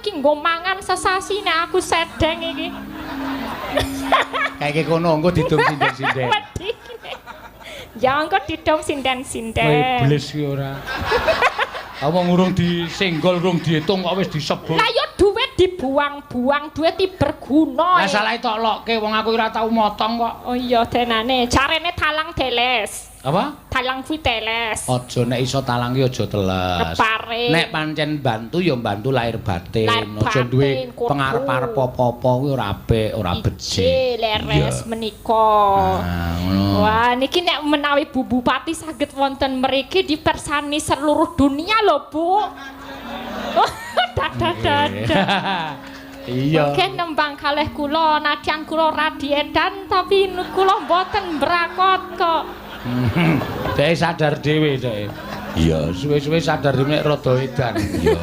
iki nggo mangan sesasi nek aku sedeng iki. Kayak kono engko didum sinden-sinden. Ya engko didum sinden-sinden. Kowe iblis ki ora. Awang urung disenggol, urung diitung kok wis disebut. Lah ya duit dibuang-buang, duit iki berguna. Lah salah tok lokke wong aku ora tau motong kok. Oh iya denane, carane talang teles. Apa? Talang kuwi teles. Aja nek iso talang ki aja teles. Kepare. Nek pancen bantu ya bantu lahir batin. Lahir Aja duwe batin, kudu. pengarep-arep apa-apa kuwi ora apik, ora becik. Leres menika. Nah, ngono. Wah, niki nek menawi Bu Bupati saged wonten mriki dipersani seluruh dunia lho, Bu. Oh, dadah. Iya. Mungkin nembang kalih kula nadyan kula radiedan tapi kula mboten mbrakot kok. Dek sadar dhewe dek. Iya, suwe-suwe sadar dhewe nek rada edan. Iya.